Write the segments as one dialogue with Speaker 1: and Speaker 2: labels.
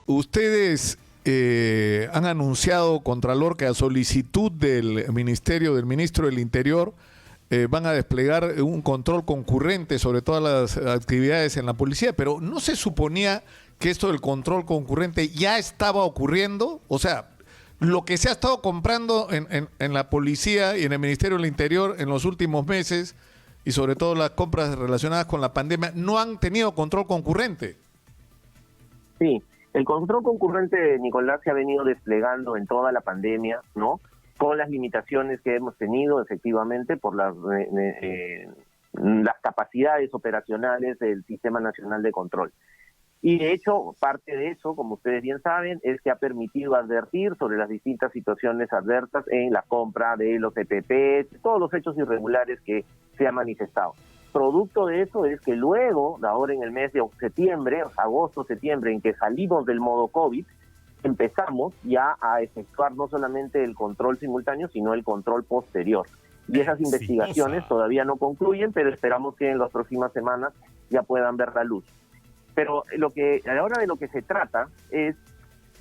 Speaker 1: Ustedes han anunciado, Contralor, que a solicitud del ministro del Interior van a desplegar un control concurrente sobre todas las actividades en la policía, pero ¿no se suponía que esto del control concurrente ya estaba ocurriendo? O sea, lo que se ha estado comprando en la policía y en el Ministerio del Interior en los últimos meses, y sobre todo las compras relacionadas con la pandemia, no han tenido control concurrente.
Speaker 2: Sí, el control concurrente, Nicolás, se ha venido desplegando en toda la pandemia, ¿no? Con las limitaciones que hemos tenido, efectivamente, por las capacidades operacionales del Sistema Nacional de Control. Y de hecho, parte de eso, como ustedes bien saben, es que ha permitido advertir sobre las distintas situaciones adversas en la compra de los EPP, todos los hechos irregulares que se han manifestado. Producto de eso es que luego, ahora en el mes de septiembre, agosto, septiembre, en que salimos del modo COVID, empezamos ya a efectuar no solamente el control simultáneo, sino el control posterior. Y esas investigaciones todavía no concluyen, pero esperamos que en las próximas semanas ya puedan ver la luz. Pero ahora de lo que se trata es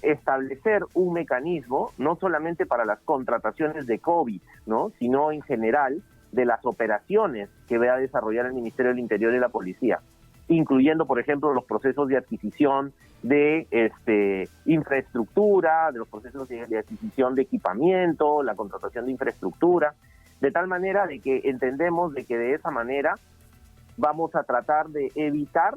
Speaker 2: establecer un mecanismo, no solamente para las contrataciones de COVID, ¿no?, sino en general de las operaciones que va a desarrollar el Ministerio del Interior y la Policía, incluyendo, por ejemplo, los procesos de adquisición de infraestructura, de los procesos de adquisición de equipamiento, la contratación de infraestructura, de tal manera de que entendemos de que de esa manera vamos a tratar de evitar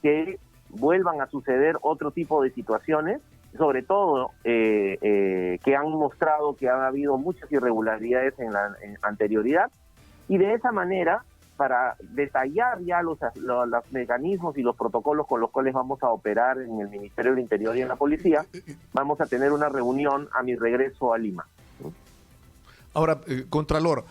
Speaker 2: que vuelvan a suceder otro tipo de situaciones, sobre todo que han mostrado que han habido muchas irregularidades en anterioridad, y de esa manera, para detallar ya los mecanismos y los protocolos con los cuales vamos a operar en el Ministerio del Interior y en la Policía, vamos a tener una reunión a mi regreso a Lima.
Speaker 1: Ahora, Contralor,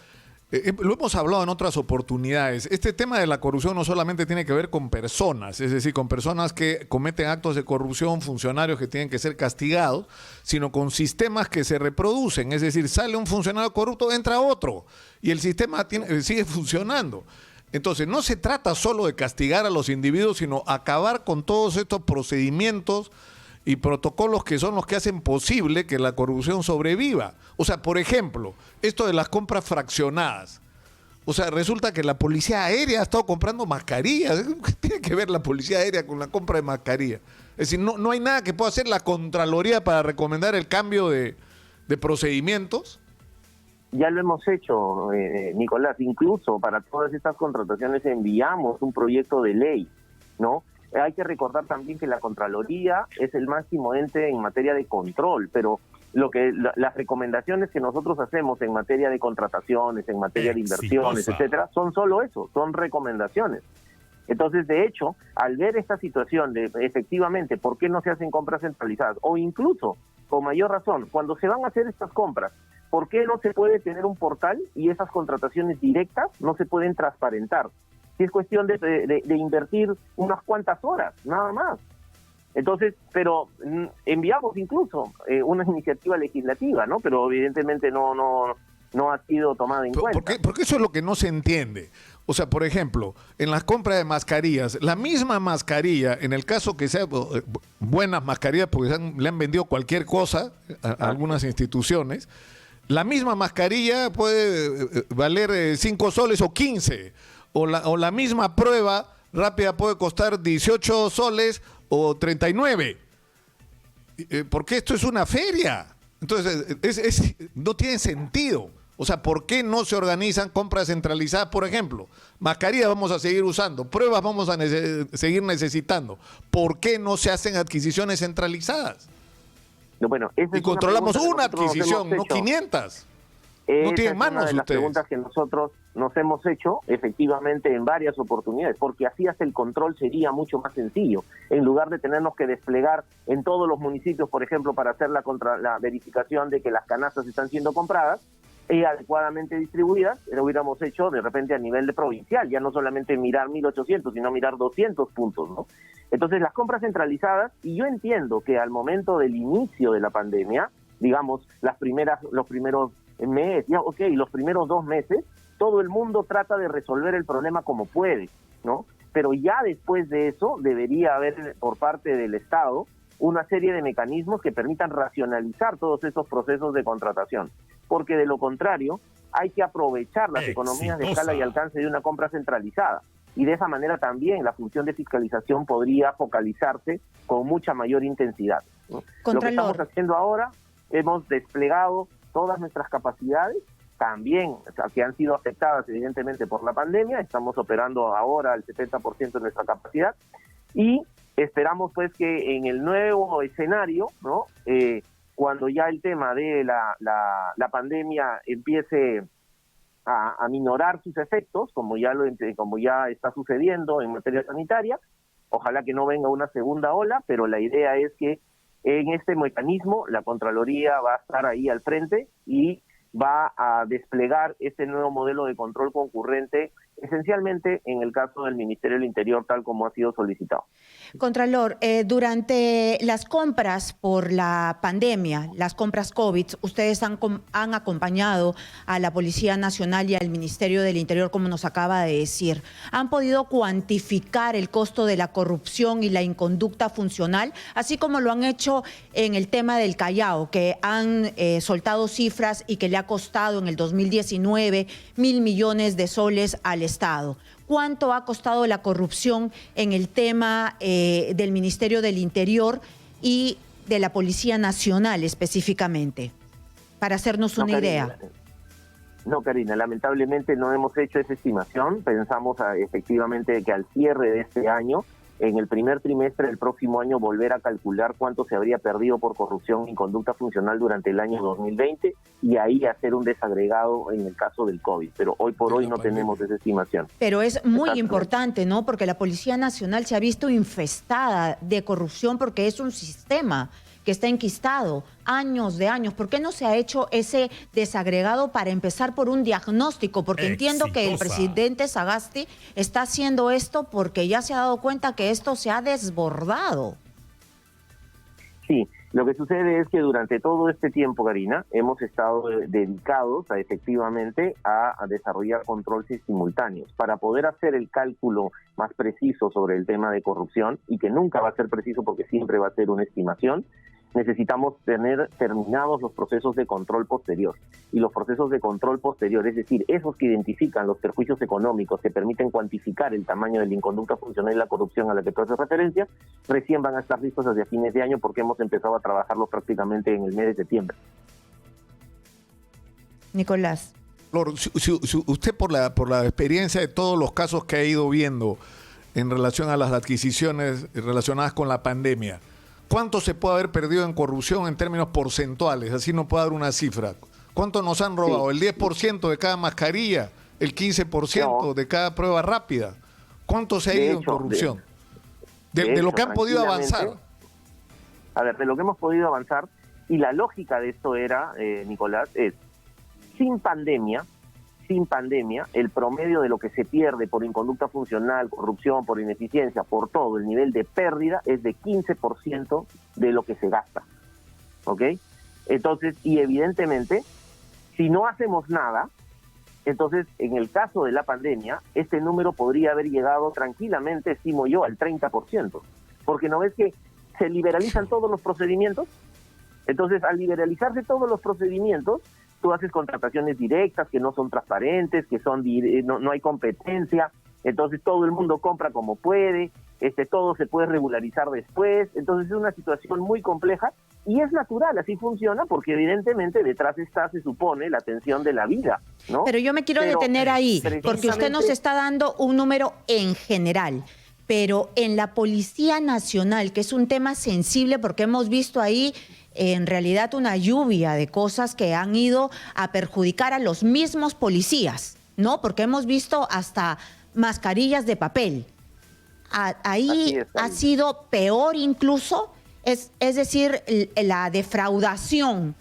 Speaker 1: lo hemos hablado en otras oportunidades. Este tema de la corrupción no solamente tiene que ver con personas, es decir, con personas que cometen actos de corrupción, funcionarios que tienen que ser castigados, sino con sistemas que se reproducen. Es decir, sale un funcionario corrupto, entra otro y el sistema sigue funcionando. Entonces, no se trata solo de castigar a los individuos, sino acabar con todos estos procedimientos y protocolos que son los que hacen posible que la corrupción sobreviva. O sea, por ejemplo, esto de las compras fraccionadas. O sea, resulta que la policía aérea ha estado comprando mascarillas. ¿Qué tiene que ver la policía aérea con la compra de mascarillas? Es decir, no hay nada que pueda hacer la Contraloría para recomendar el cambio de procedimientos.
Speaker 2: Ya lo hemos hecho, Nicolás. Incluso para todas estas contrataciones enviamos un proyecto de ley, ¿no? Hay que recordar también que la Contraloría es el máximo ente en materia de control, pero las recomendaciones que nosotros hacemos en materia de contrataciones, en materia de inversiones, etcétera, son solo eso, son recomendaciones. Entonces, de hecho, al ver esta situación de efectivamente por qué no se hacen compras centralizadas, o incluso, con mayor razón, cuando se van a hacer estas compras, ¿por qué no se puede tener un portal y esas contrataciones directas no se pueden transparentar? Si es cuestión de invertir unas cuantas horas, nada más. Entonces, pero enviamos incluso una iniciativa legislativa, ¿no? Pero evidentemente no ha sido tomada en cuenta.
Speaker 1: Porque eso es lo que no se entiende. O sea, por ejemplo, en las compras de mascarillas, la misma mascarilla, en el caso que sean buenas mascarillas, porque le han vendido cualquier cosa a algunas instituciones, la misma mascarilla puede valer 5 soles o 15. O la misma prueba rápida puede costar 18 soles o 39. Porque esto es una feria. Entonces, no tiene sentido. O sea, ¿por qué no se organizan compras centralizadas? Por ejemplo, mascarillas vamos a seguir usando, pruebas vamos a seguir necesitando. ¿Por qué no se hacen adquisiciones centralizadas?
Speaker 2: Bueno,
Speaker 1: y controlamos una adquisición, no 500. No tienen manos
Speaker 2: una de las
Speaker 1: ustedes.
Speaker 2: Preguntas que nosotros nos hemos hecho efectivamente en varias oportunidades, porque así hasta el control sería mucho más sencillo. En lugar de tenernos que desplegar en todos los municipios, por ejemplo, para hacer la verificación de que las canastas están siendo compradas y adecuadamente distribuidas, lo hubiéramos hecho de repente a nivel de provincial, ya no solamente mirar 1.800, sino mirar 200 puntos, ¿no? Entonces, las compras centralizadas, y yo entiendo que al momento del inicio de la pandemia, digamos, los primeros meses, los primeros 2 meses, todo el mundo trata de resolver el problema como puede, ¿no? Pero ya después de eso debería haber por parte del Estado una serie de mecanismos que permitan racionalizar todos estos procesos de contratación, porque de lo contrario hay que aprovechar las economías de escala y alcance de una compra centralizada, y de esa manera también la función de fiscalización podría focalizarse con mucha mayor intensidad, ¿no? Lo que estamos haciendo ahora, hemos desplegado todas nuestras capacidades, también, o sea, que han sido afectadas evidentemente por la pandemia. Estamos operando ahora al 70% de nuestra capacidad y esperamos pues que en el nuevo escenario, ¿no? Cuando ya el tema de la pandemia empiece a minorar sus efectos, como ya está sucediendo en materia sanitaria, ojalá que no venga una segunda ola, pero la idea es que en este mecanismo la Contraloría va a estar ahí al frente y va a desplegar este nuevo modelo de control concurrente, esencialmente en el caso del Ministerio del Interior, tal como ha sido solicitado.
Speaker 3: Contralor, durante las compras por la pandemia, las compras COVID, ustedes han acompañado a la Policía Nacional y al Ministerio del Interior, como nos acaba de decir. ¿Han podido cuantificar el costo de la corrupción y la inconducta funcional, así como lo han hecho en el tema del Callao, que han soltado cifras y que le ha costado en el 2019 1.000 millones de soles al Estado? ¿Cuánto ha costado la corrupción en el tema del Ministerio del Interior y de la Policía Nacional específicamente? Para hacernos una idea.
Speaker 2: No, Karina, lamentablemente no hemos hecho esa estimación. Pensamos efectivamente que al cierre de este año, en el primer trimestre del próximo año, volver a calcular cuánto se habría perdido por corrupción y conducta funcional durante el año 2020 y ahí hacer un desagregado en el caso del COVID. Pero hoy por hoy no tenemos esa estimación.
Speaker 3: Pero es muy importante, ¿no? Porque la Policía Nacional se ha visto infestada de corrupción porque es un sistema que está enquistado años de años. ¿Por qué no se ha hecho ese desagregado para empezar por un diagnóstico? Porque entiendo que el presidente Sagasti está haciendo esto porque ya se ha dado cuenta que esto se ha desbordado.
Speaker 2: Sí, lo que sucede es que durante todo este tiempo, Karina, hemos estado dedicados efectivamente a desarrollar controles simultáneos para poder hacer el cálculo más preciso sobre el tema de corrupción, y que nunca va a ser preciso porque siempre va a ser una estimación. Necesitamos tener terminados los procesos de control posterior. Y los procesos de control posterior, es decir, esos que identifican los perjuicios económicos, que permiten cuantificar el tamaño de la inconducta funcional y la corrupción a la que tú haces referencia, recién van a estar listos hacia fines de año, porque hemos empezado a trabajarlos prácticamente en el mes de septiembre.
Speaker 3: Nicolás.
Speaker 1: Si usted por la experiencia de todos los casos que ha ido viendo en relación a las adquisiciones relacionadas con la pandemia, ¿cuánto se puede haber perdido en corrupción en términos porcentuales? Así no puedo dar una cifra. ¿Cuánto nos han robado? ¿El 10% de cada mascarilla? ¿El 15% de cada prueba rápida? ¿Cuánto se ha ido en corrupción? De lo que han podido avanzar.
Speaker 2: A ver, de lo que hemos podido avanzar, y la lógica de esto era, Nicolás, es sin pandemia, el promedio de lo que se pierde por inconducta funcional, corrupción, por ineficiencia, por todo, el nivel de pérdida es de 15% de lo que se gasta. ¿Ok? Entonces, y evidentemente, si no hacemos nada, entonces, en el caso de la pandemia, este número podría haber llegado tranquilamente, estimo yo, al 30%. Porque ¿no ves que se liberalizan todos los procedimientos? Entonces, al liberalizarse todos los procedimientos, tú haces contrataciones directas que no son transparentes, que son no hay competencia, entonces todo el mundo compra como puede, todo se puede regularizar después, entonces es una situación muy compleja y es natural, así funciona, porque evidentemente detrás está, se supone, la atención de la vida, ¿no?
Speaker 3: Pero yo me quiero detener ahí, porque usted nos está dando un número en general, pero en la Policía Nacional, que es un tema sensible porque hemos visto ahí en realidad una lluvia de cosas que han ido a perjudicar a los mismos policías, ¿no? Porque hemos visto hasta mascarillas de papel. Ahí ha sido peor incluso, es decir, la defraudación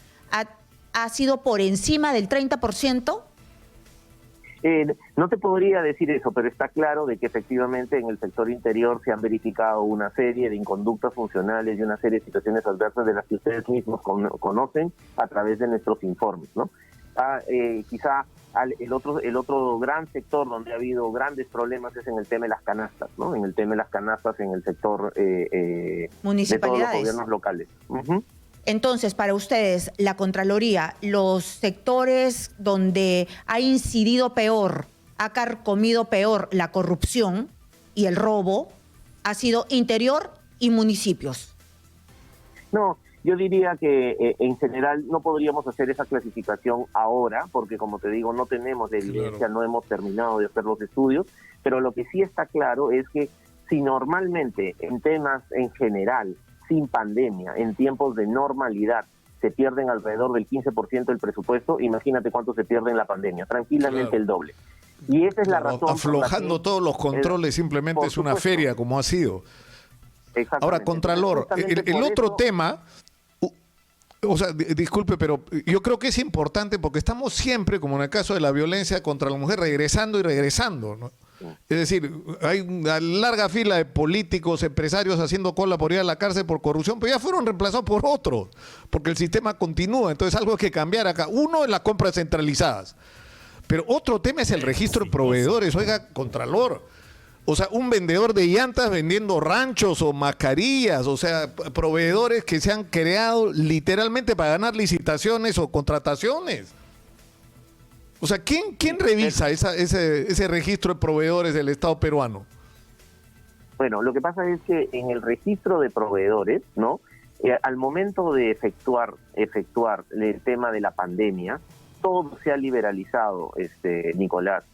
Speaker 3: ha sido por encima del 30%.
Speaker 2: No te podría decir eso, pero está claro de que efectivamente en el sector interior se han verificado una serie de inconductas funcionales y una serie de situaciones adversas de las que ustedes mismos conocen a través de nuestros informes, ¿no? Quizá el otro gran sector donde ha habido grandes problemas es en el tema de las canastas, ¿no? En el tema de las canastas en el sector de todos los gobiernos locales.
Speaker 3: Entonces, para ustedes, la Contraloría, los sectores donde ha incidido peor, ha carcomido peor la corrupción y el robo, ha sido interior y municipios.
Speaker 2: No, yo diría que en general no podríamos hacer esa clasificación ahora, porque como te digo, no tenemos evidencia, no hemos terminado de hacer los estudios, pero lo que sí está claro es que si normalmente en temas en general, sin pandemia, en tiempos de normalidad, se pierden alrededor del 15% del presupuesto, imagínate cuánto se pierde en la pandemia, tranquilamente el doble. Y esa es la razón.
Speaker 1: Aflojando todos los controles simplemente es una feria, como ha sido. Ahora, Contralor, el otro tema, o sea, disculpe, pero yo creo que es importante porque estamos siempre, como en el caso de la violencia contra la mujer, regresando y regresando, ¿no? Es decir, hay una larga fila de políticos, empresarios haciendo cola por ir a la cárcel por corrupción, pero ya fueron reemplazados por otros, porque el sistema continúa. Entonces algo hay que cambiar acá. Uno es las compras centralizadas, pero otro tema es el registro de proveedores. Oiga, Contralor, o sea, un vendedor de llantas vendiendo ranchos o mascarillas, o sea, proveedores que se han creado literalmente para ganar licitaciones o contrataciones. O sea, ¿quién revisa ese registro de proveedores del Estado peruano?
Speaker 2: Bueno, lo que pasa es que en el registro de proveedores, ¿no? Al momento de efectuar el tema de la pandemia, todo se ha liberalizado, Nicolás.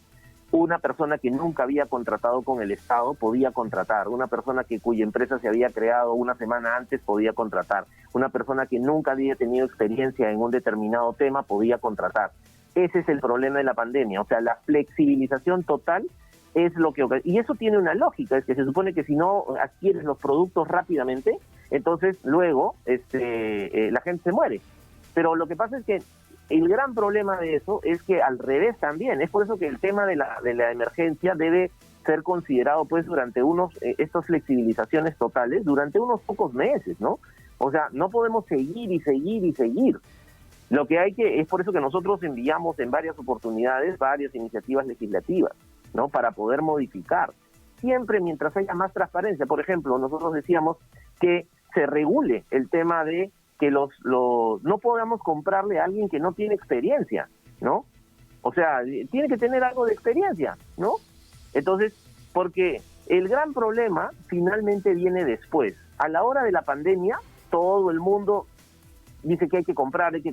Speaker 2: Una persona que nunca había contratado con el Estado podía contratar, una persona cuya empresa se había creado una semana antes podía contratar, una persona que nunca había tenido experiencia en un determinado tema podía contratar. Ese es el problema de la pandemia, o sea, la flexibilización total es lo que... Y eso tiene una lógica, es que se supone que si no adquieres los productos rápidamente, entonces luego la gente se muere. Pero lo que pasa es que el gran problema de eso es que al revés también, es por eso que el tema de la emergencia debe ser considerado pues durante estas flexibilizaciones totales, durante unos pocos meses, ¿no? O sea, no podemos seguir y seguir y seguir. Lo que es por eso que nosotros enviamos en varias oportunidades varias iniciativas legislativas, ¿no? Para poder modificar. Siempre mientras haya más transparencia. Por ejemplo, nosotros decíamos que se regule el tema de que no podamos comprarle a alguien que no tiene experiencia, ¿no? O sea, tiene que tener algo de experiencia, ¿no? Entonces, porque el gran problema finalmente viene después. A la hora de la pandemia, todo el mundo dice que hay que comprar. El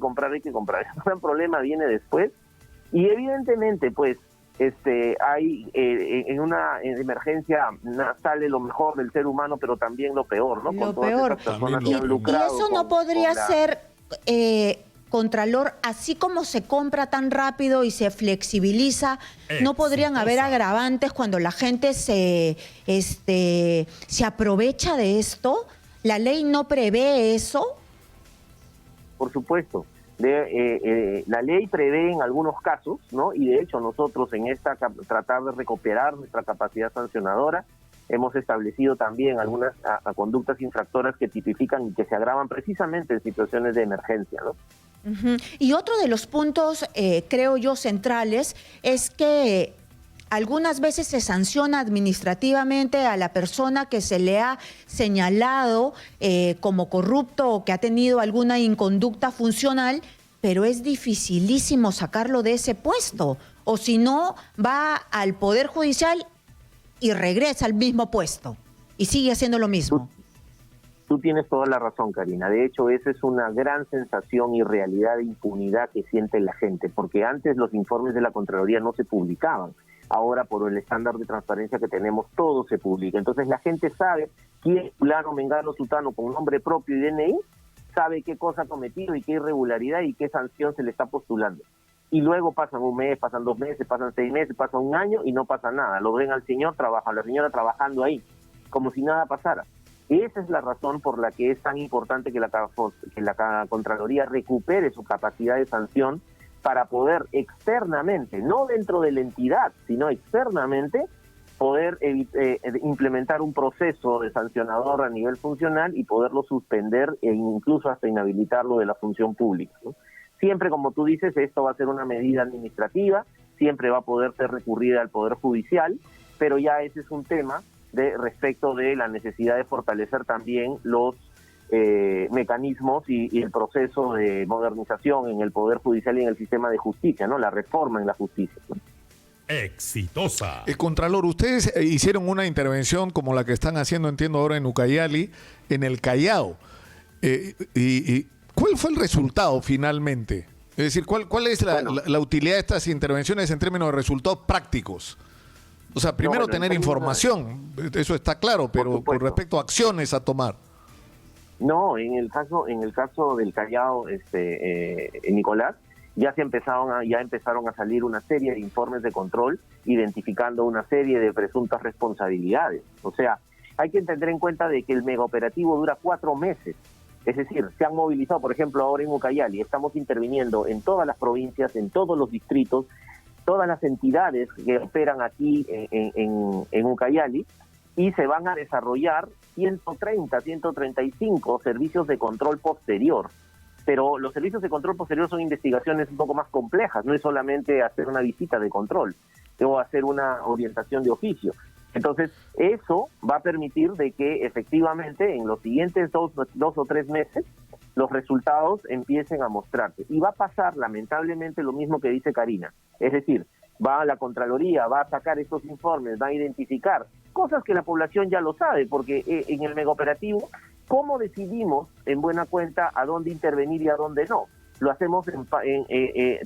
Speaker 2: gran problema viene después y evidentemente pues hay en una emergencia sale lo mejor del ser humano, pero también lo peor, ¿no?
Speaker 3: Lo peor. Y eso no podría ser, Contralor, así como se compra tan rápido y se flexibiliza, ¿no podrían haber agravantes cuando la gente se aprovecha de esto? ¿La ley no prevé eso?
Speaker 2: Por supuesto. La ley prevé en algunos casos, ¿no? Y de hecho nosotros en tratar de recuperar nuestra capacidad sancionadora, hemos establecido también algunas conductas infractoras que tipifican y que se agravan precisamente en situaciones de emergencia, ¿no?
Speaker 3: Y otro de los puntos, creo yo, centrales, es que algunas veces se sanciona administrativamente a la persona que se le ha señalado como corrupto o que ha tenido alguna inconducta funcional, pero es dificilísimo sacarlo de ese puesto. O si no, va al Poder Judicial y regresa al mismo puesto y sigue haciendo lo mismo.
Speaker 2: Tú tienes toda la razón, Karina. De hecho, esa es una gran sensación y realidad de impunidad que siente la gente, porque antes los informes de la Contraloría no se publicaban. Ahora, por el estándar de transparencia que tenemos, todo se publica. Entonces, la gente sabe quién, fulano, mengano, sutano, con nombre propio y DNI, sabe qué cosa ha cometido y qué irregularidad y qué sanción se le está postulando. Y luego pasan un mes, pasan 2 meses, pasan 6 meses, pasa un año y no pasa nada. Lo ven al señor, a la señora trabajando ahí, como si nada pasara. Esa es la razón por la que es tan importante que la Contraloría recupere su capacidad de sanción para poder externamente, no dentro de la entidad, sino externamente, poder implementar un proceso de sancionador a nivel funcional y poderlo suspender e incluso hasta inhabilitarlo de la función pública, ¿no? Siempre, como tú dices, esto va a ser una medida administrativa siempre va a poder ser recurrida al Poder Judicial, pero ya ese es un tema respecto de la necesidad de fortalecer también los mecanismos y el proceso de modernización en el Poder Judicial y en el sistema de justicia, ¿no? La reforma en la justicia, ¿no?
Speaker 4: Exitosa.
Speaker 1: Contralor, ustedes hicieron una intervención como la que están haciendo, entiendo ahora en Ucayali, en el Callao. ¿Y cuál fue el resultado finalmente? Es decir, ¿cuál es la utilidad de estas intervenciones en términos de resultados prácticos? O sea, primero tener información, eso está claro, pero con respecto a acciones a tomar.
Speaker 2: No, en el caso del Callao, Nicolás, ya empezaron a salir una serie de informes de control identificando una serie de presuntas responsabilidades. O sea, hay que tener en cuenta de que el megaoperativo dura 4 meses. Es decir, se han movilizado, por ejemplo, ahora en Ucayali, estamos interviniendo en todas las provincias, en todos los distritos, todas las entidades que operan aquí en Ucayali, y se van a desarrollar 135 servicios de control posterior. Pero los servicios de control posterior son investigaciones un poco más complejas, no es solamente hacer una visita de control o hacer una orientación de oficio. Entonces, eso va a permitir de que efectivamente en los siguientes dos o 3 meses los resultados empiecen a mostrarse. Y va a pasar lamentablemente lo mismo que dice Karina. Es decir, la Contraloría va a sacar estos informes, va a identificar cosas que la población ya lo sabe, porque en el megaoperativo, ¿cómo decidimos en buena cuenta a dónde intervenir y a dónde no? Lo hacemos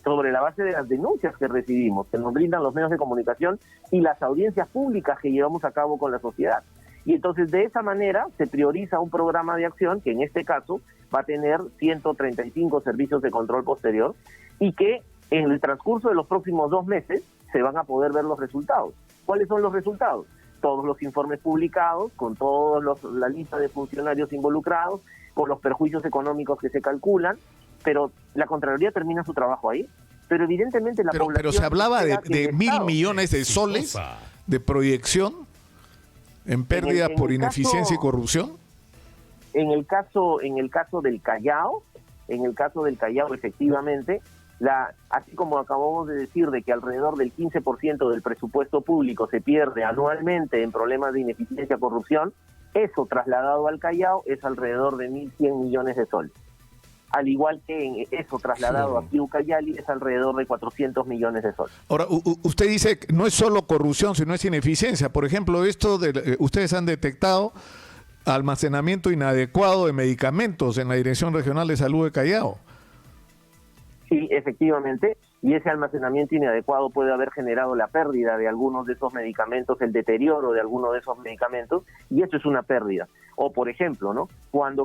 Speaker 2: sobre la base de las denuncias que recibimos, que nos brindan los medios de comunicación y las audiencias públicas que llevamos a cabo con la sociedad. Y entonces de esa manera se prioriza un programa de acción que en este caso va a tener 135 servicios de control posterior y que en el transcurso de los próximos 2 meses se van a poder ver los resultados. ¿Cuáles son los resultados? Todos los informes publicados, con la lista de funcionarios involucrados, con los perjuicios económicos que se calculan, pero la Contraloría termina su trabajo ahí. Pero evidentemente población...
Speaker 1: Pero se hablaba de 1.000 millones de soles de proyección en pérdidas por ineficiencia y corrupción.
Speaker 2: En el caso del Callao, efectivamente, así como acabamos de decir de que alrededor del 15% del presupuesto público se pierde anualmente en problemas de ineficiencia y corrupción, eso trasladado al Callao es alrededor de 1.100 millones de soles. Al igual que eso trasladado aquí a Ucayali es alrededor de 400 millones de soles.
Speaker 1: Ahora, usted dice que no es solo corrupción, sino es ineficiencia. Por ejemplo, ustedes han detectado almacenamiento inadecuado de medicamentos en la Dirección Regional de Salud de Callao.
Speaker 2: Sí, efectivamente, y ese almacenamiento inadecuado puede haber generado la pérdida de algunos de esos medicamentos, el deterioro de algunos de esos medicamentos, y eso es una pérdida. O, por ejemplo, ¿no?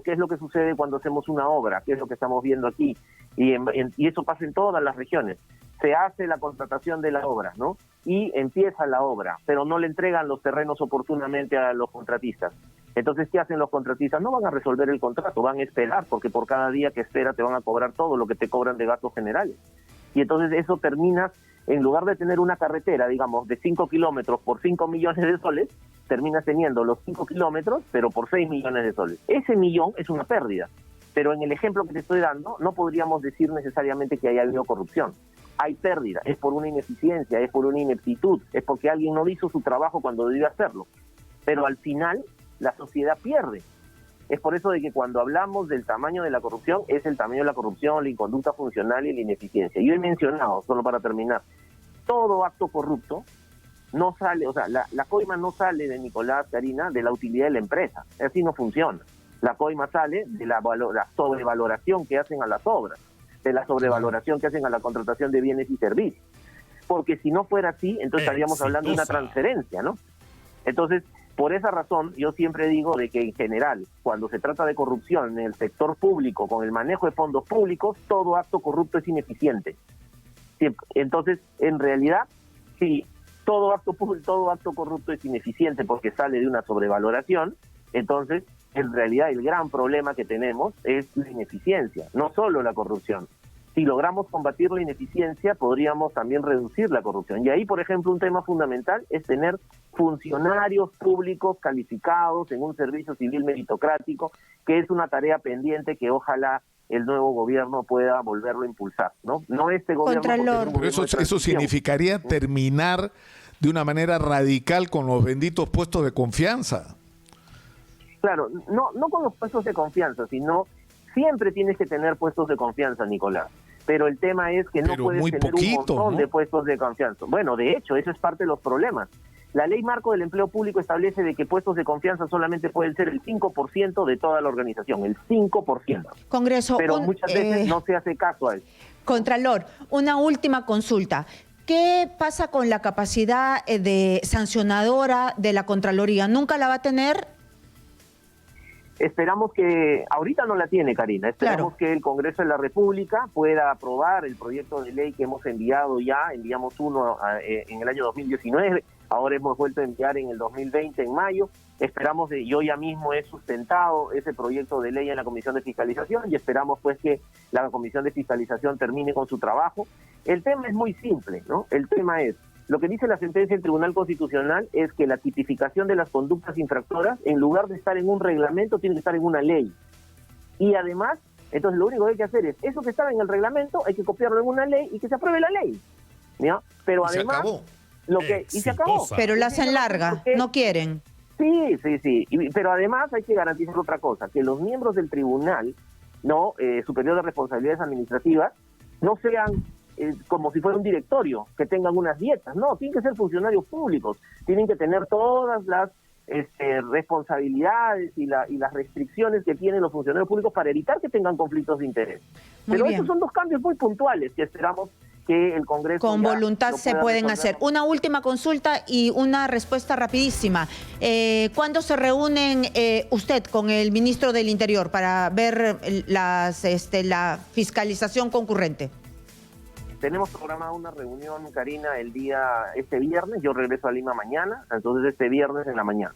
Speaker 2: ¿Qué es lo que sucede cuando hacemos una obra? ¿Qué es lo que estamos viendo aquí? Y eso pasa en todas las regiones. Se hace la contratación de la obra, ¿no? Y empieza la obra, pero no le entregan los terrenos oportunamente a los contratistas. Entonces, ¿qué hacen los contratistas? No van a resolver el contrato, van a esperar, porque por cada día que espera te van a cobrar todo lo que te cobran de gastos generales. Y entonces eso termina, en lugar de tener una carretera, digamos, de 5 kilómetros por 5 millones de soles, terminas teniendo los 5 kilómetros, pero por 6 millones de soles. Ese millón es una pérdida. Pero en el ejemplo que te estoy dando, no podríamos decir necesariamente que haya habido corrupción. Hay pérdida, es por una ineficiencia, es por una ineptitud, es porque alguien no hizo su trabajo cuando debió hacerlo. Pero al final, la sociedad pierde. Es por eso de que cuando hablamos del tamaño de la corrupción, es el tamaño de la corrupción, la inconducta funcional y la ineficiencia. Yo he mencionado, solo para terminar, todo acto corrupto no sale, o sea, la coima no sale de Nicolás, Karina, de la utilidad de la empresa. Así no funciona. La coima sale de la sobrevaloración que hacen a las obras, de la sobrevaloración que hacen a la contratación de bienes y servicios. Porque si no fuera así, entonces estaríamos hablando de una transferencia, ¿no? Entonces, por esa razón, yo siempre digo de que en general, cuando se trata de corrupción en el sector público, con el manejo de fondos públicos, todo acto corrupto es ineficiente. Entonces, en realidad, sí, todo acto corrupto es ineficiente porque sale de una sobrevaloración. Entonces, en realidad, el gran problema que tenemos es la ineficiencia, no solo la corrupción. Si logramos combatir la ineficiencia, podríamos también reducir la corrupción. Y ahí, por ejemplo, un tema fundamental es tener funcionarios públicos calificados en un servicio civil meritocrático, que es una tarea pendiente que ojalá el nuevo gobierno pueda volverlo a impulsar, ¿no? No este gobierno.
Speaker 3: Contralor.
Speaker 2: Porque
Speaker 1: Pero
Speaker 2: es un gobierno de
Speaker 1: eso
Speaker 2: transición.
Speaker 1: significaría terminar de una manera radical con los benditos puestos de confianza.
Speaker 2: Claro, no con los puestos de confianza, sino siempre tienes que tener puestos de confianza, Nicolás. Pero el tema es que no
Speaker 1: Pero
Speaker 2: puedes
Speaker 1: muy
Speaker 2: tener
Speaker 1: poquito,
Speaker 2: un montón
Speaker 1: ¿no?
Speaker 2: de puestos de confianza. Bueno, de hecho, eso es parte de los problemas. La ley marco del empleo público establece de que puestos de confianza solamente pueden ser el 5% de toda la organización, el 5%.
Speaker 3: Congreso,
Speaker 2: Pero muchas veces no se hace caso a eso.
Speaker 3: Contralor, una última consulta. ¿Qué pasa con la capacidad de sancionadora de la Contraloría? ¿Nunca la va a tener?
Speaker 2: Esperamos que, ahorita no la tiene, Karina, esperamos
Speaker 3: Claro.
Speaker 2: que el Congreso de la República pueda aprobar el proyecto de ley que hemos enviado ya, enviamos uno en el año 2019, ahora hemos vuelto a enviar en el 2020, en mayo. Esperamos, yo ya mismo he sustentado ese proyecto de ley en la Comisión de Fiscalización y esperamos pues que la Comisión de Fiscalización termine con su trabajo. El tema es muy simple, ¿no? El tema es, lo que dice la sentencia del Tribunal Constitucional es que la tipificación de las conductas infractoras, en lugar de estar en un reglamento, tiene que estar en una ley. Y además, entonces lo único que hay que hacer es, eso que estaba en el reglamento, hay que copiarlo en una ley y que se apruebe la ley, ¿ya? Pero
Speaker 1: Y se
Speaker 2: además,
Speaker 1: acabó.
Speaker 2: y se acabó.
Speaker 4: Exitosa.
Speaker 3: Pero la hacen larga, no quieren.
Speaker 2: Sí. Pero además hay que garantizar otra cosa, que los miembros del tribunal superior de responsabilidades administrativas no sean como si fuera un directorio, que tengan unas dietas. No, tienen que ser funcionarios públicos, tienen que tener todas las responsabilidades y las restricciones que tienen los funcionarios públicos para evitar que tengan conflictos de interés.
Speaker 3: Muy
Speaker 2: Pero
Speaker 3: bien.
Speaker 2: esos son dos cambios muy puntuales que esperamos que el Congreso
Speaker 3: Con
Speaker 2: ya
Speaker 3: voluntad
Speaker 2: lo
Speaker 3: se
Speaker 2: pueda
Speaker 3: pueden
Speaker 2: resolver.
Speaker 3: hacer. Una última consulta y una respuesta rapidísima. ¿Cuándo se reúnen usted con el ministro del Interior para ver la fiscalización concurrente?
Speaker 2: Tenemos programada una reunión, Karina, este viernes. Yo regreso a Lima mañana, entonces este viernes en la mañana.